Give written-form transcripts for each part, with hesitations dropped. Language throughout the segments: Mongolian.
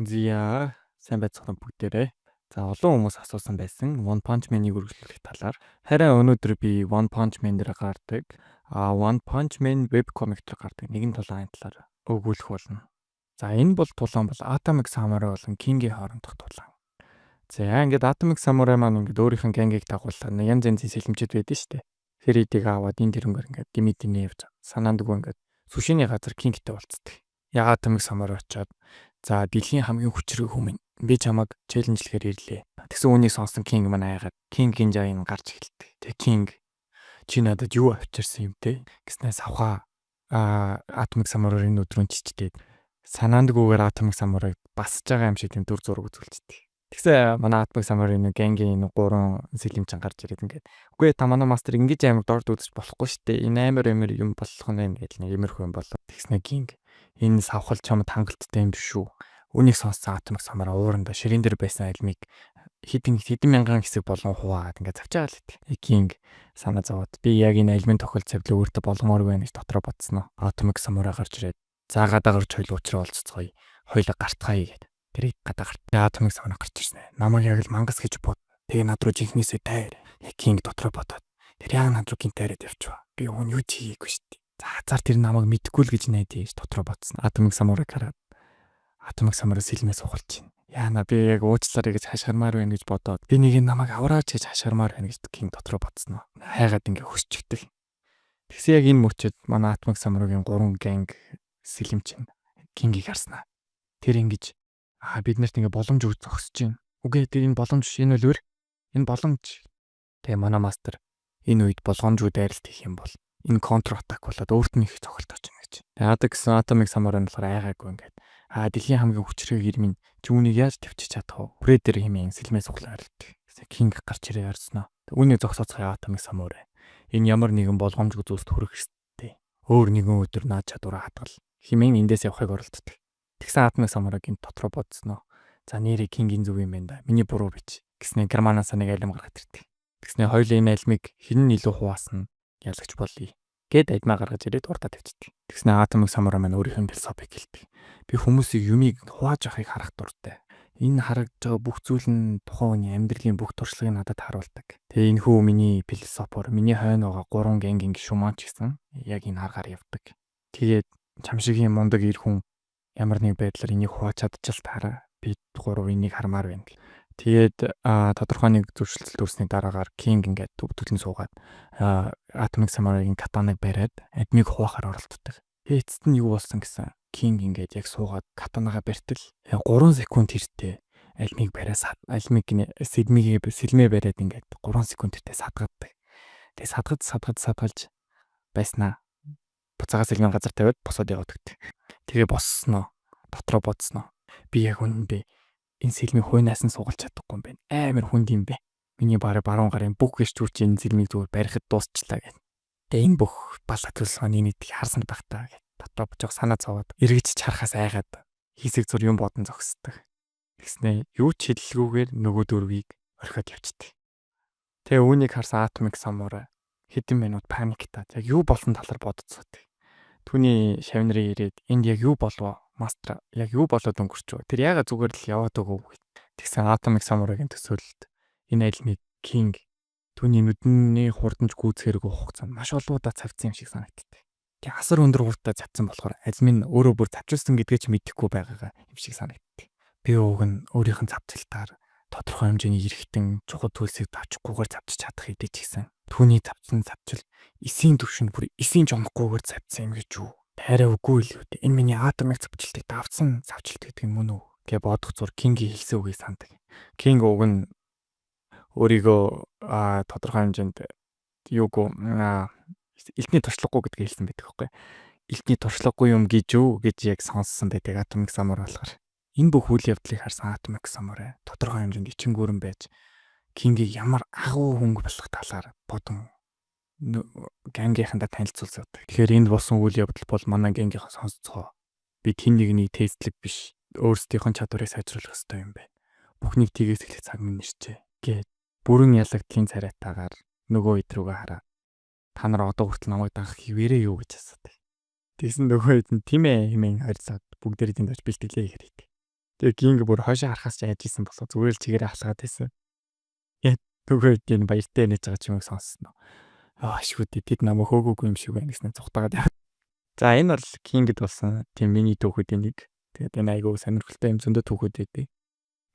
Зя сайн байцгаана бүгдээрээ. За олон хүмүүс асуусан байсан One Punch Man-ыг үргэлжлүүлэх талаар. Харин өнөөдөр би One Punch Man дээр гардаг. One Punch Man webcomic дээр гардаг нэгэн тулааны талаар өгүүлэх болно. За энэ бол тулаан бол Atomic Samurai болон King-ийн хоорондох тулаан. За ингээд Atomic Samurai маань ингээд өөрийнх нь гангийг дагуулсан янз янзын сэлэмчэд байдэн штэ. Феридийг аваад энэ тэрнгээр ингээд гимитийн явж санаандгүй ингээд сүшиний газар King-тэй болцдог. Ягаад Atomic Samurai очоод за дэлхийн хамгийн хүчрэг хүмүүс би чамайг челленжлэхээр ирлээ. Тэгсэн үнийг сонсон King маань айгаад King-ийн жаын гарч эхэлдэг. Тэг King чи надад юу авчирсан юм те? Гэснээс авхаа Atomic Samurai-ийн өдрөн чичдээд санаандгүйгээр Atomic Samurai басж байгаа юм шиг тийм дүр зураг үзүүлчихдэг. Тэгсэн манай Atomic Samurai-ийн гангийн 3 сэлэмчин гарч ирээд ингээд үгүй та манай мастер ингэж амар дорд үзэж болохгүй штэ. Энэ амар юм болох нь гэдэг нэг иймэрхүү юм болоо. Тэгснэ King энэ савхал чамд хангалттай юм шүү. Үнийг сонссон Atomic Samurai ууранда ширээн дээр байсан альмыг хэдэн мянган хэсэг болон хуваад ингээд завж байгаа л хэвчээ. King санаа зовоод би яг энэ альмын тохиол цавлыг өөртөө болгомооргүй гэж дотроо бодсноо. Atomic Samurai гарч ирээд за гадаа гарч хоёул уучраа олццгоё. Хоёул гартгаая гэдэг. Тэрийг гадаа гарт. Atomic Samurai гарч ирсэн. Намайг яг л мангас гэж бод. Тэгээ над руу жинхнээсээ тайр. King дотроо бодоод тэр яг над руу гинт тайраад явчихва. Би юу ч хийгээгүй шүү дээ. За тэр намайг мэдгүй л гэж найдаа гэж дотроо бодсон. Atomic Samurai гараад Atomic Samurai сэлмээ сухалж байна. Яана би яг уучлаарай гэж хашгирмаар байна гэж бодоод би нэг намайг авраач гэж хашгирмаар байна гэж King дотроо бодсон. Хайгаад ингээ хөсчгдэл. Тэгсэн яг энэ мөчөд манай Atomic Samurai-гийн 3 ганг сэлэмчин King-ийг харснаа. Тэр ингэж бид нарт ингээ боломж өгч зогсож байна. Үгүй тэр энэ боломж энэ үлвэр энэ боломж. Тэгээ манай мастер энэ үед болгоомжгүй дайралт хийх юм бол энэ контр атак болоод өөрт нь их цогцолт очно гэж. Яадаг гэсэн Atomic Samurai нь болохоор айгаагүй ингээд дэлхийн хамгийн хүчрэг ирмэн түүнийг яаж тавьчих чадах вэ? Predator хэмээн сэлмээ суглаар ирдэг. King гарч ирээ ярьснаа. Үүнийг зогсооцгоо Atomic Samurai. Энэ ямар нэгэн болгоомжгүй зүйлс төрөх ёстой. Өөр нэгэн өдөр наад чадвараа хадгал хэмээн эндээс явахыг оролддог. Тэгсэн Atomic Samurai-гийн дотроо бодсноо. За нэрээ King-ийн зүг юм байна да. Миний буруу бич. Гэснээр Германаас нэг алим гаргад ирдэг. Тэгснээр хоёулаа энэ алимыг хэн нь илүү хуваасан ялагч болъё гэд адмаа гаргаж ирээд урдаа тавьчихдаг. Тэгснэ Atomic Samurai маань өөрийнх нь философик хэлдэг. Би хүмүүсийг юмыг хувааж авахыг харах дуртай. Энэ харагдж байгаа бүх зүйл нь тухайн хүний амьдралын бүх туршлагыг надад харуулдаг. Тэгээ энэ хүү миний философор, миний хойно байгаа 3 гангийн гишүүн ч гэсэн яг энэ аргаар явдаг. Тэгээд чамшигийн мундаг ир хүн ямар нэг байдлаар энийг хувааж чадчихлаа. Би 3 энийг хармаар байна. Тэгээд тодорхой нэг зөрчилдөл үүсний дараагаар King ингээд төв төлн суугаад Atomic Samurai-гийн катаныг бариад адмиг хуваахаар оролддог. Эцэст нь юу болсон гэсэн King ингээд яг суугаад катанагаа бартал 3 секунд хэртээ альмиг бариас альмиг сэлмээ бариад ингээд 3 секунд хэртээ садгадаг. Тэгээд садгалж байснаа буцаага сэлмийн газар тавиад босоод яваад өгдөг. Тэгээ боссноо дотроо бодсноо. Би яг үнэндээ энэ сэлмийг хуйнаас нь суугалж чадахгүй юм байна. Амар хүнд юм бэ. Миний баруун гарын бүх гэрчүүр чинь энэ сэлмийг зүгээр барихад дуусчлаа гэх. Тэгээ энэ бүх балаа төлсөний нийт харсан багтаа гэх. Дотроо бочоо санаа зовоод эргэж чарахаас айгаад хийсэг зур юм бодон зогсдог. Тэгснэ юу ч хэлэлгүйгээр нөгөө дөрвийг орхиод явчихдаг. Тэгээ үүнийг харсан Atomic Samurai хэдэн минут паниктаад яг юу болсон талаар бодцоодаг. Түүний шавнырын ирээд энд яг юу болов? Мастер яг юу болоод өнгөрч вэ? Тэр яга зүгээр л яваад өгөө. Тэгсэн Atomic Samurai-гийн төсөөлөлд энэ альмыг King түүний нүдний хурдамж гүйцэхэрэг хугацаанд маш олбуудаа цавцсан юм шиг санагддаг. Тэг асар өндөр хурдтай цавцсан болохоор альмын өөрөө бүр цавчилсан гэдгээ ч мэдэхгүй байгаагаа юм шиг санагддаг. Би ууг нь өөрийнх нь цавцалтаар тодорхой хэмжээний эргэтэн чухал төлсийг давчихгүйгээр цавчиж чадах хэдий ч гэсэн түүний цавцсан цавчил эсийн төвшөнд бүр эсийн жонхгүйгээр цавцсан юм гэж юу? Тайраа үгүй л үү. Энэ миний Atomic цавчилтыг давсан цавчилт гэдэг юм уу гэж бодох зур King-ийн хэлсэн үгийг сандаг. King уг нь өөрийгөө тодорхой хэмжээнд юуг элтний туршлагагүй гэдгийг хэлсэн байдаг байхгүй. Элтний туршлагагүй юм гэж юу гэж яг сонссон байдаг Atomic Samurai болохоор. Энэ бүх үйл явдлыг харсан Atomic Samurai тодорхой хэмжээнд ичингүүрэн байж King-ийг ямар агуу хөнгө болох талаар бодон гангийнхандаа танилцуулсан. Тэгэхээр энд болсон үйл явдал бол манай гангийнхаа сонсцгоо. Би тэн нэгний тестлэг биш. Өөрсдийнх нь чадварыг сайжруулах хэрэгтэй юм байна. Бүхнийг тгийс хэлэх цаг минь нэрчээ. Гэт бүрэн ялагдлын царайтаагаар нөгөө ид рүүгээ хараа. Та нар одоо хүртэл намайг дагах хിവэрээ юу гэж асуудаг. Тэгсэн нөгөө хэд нь тийм ээ хэмээн харьцаад бүгдээрээ тэнд очиж бэлтгэлээ хэрэг. Тэгээ Кинг бүр хойшоо харахаас ч айж исэн болоо зүгээр л чигээрээ халгаад байсан. Тэгээд түгээр энэ баяртай нэж байгаа ч юм уу сонссноо. Шүтээ тэд намайг хөөгөөгүй юм шиг байна гэснээр зүхтагаад яа. За энэ бол Кингэд болсон тийм миний түүхүүдийн нэг. Тэгээд энэ айгүй сонирхолтой юм зөндөө түүхүүд байдیں۔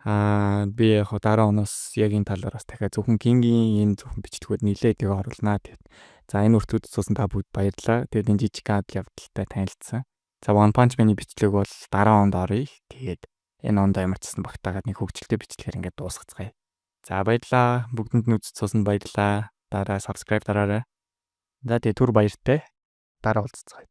Би яг дараа оноос яг энэ талаар бас дахиад зөвхөн Кингийн энэ зөвхөн бичлэгүүд нэлээд их оруулнаа. Тэгээд за энэ үртүүд цуусан та бүгд баярлалаа. Тэгээд энэ жижиг явдалтай танилцсан. За One Punch Man-ы бичлэг бол дараа онд оръё. Тэгээд энэ онд ямар ч гэсэн багтаагаад нэг хөгжилтэй бичлэгээр ингээд дуусгацгаая. За баярлалаа. Бүгдэнд нь үзэж цуусан баярлалаа. Дараа subscribe дараарай. За тэгээд түр баяртай. Дараа уулзцгаая.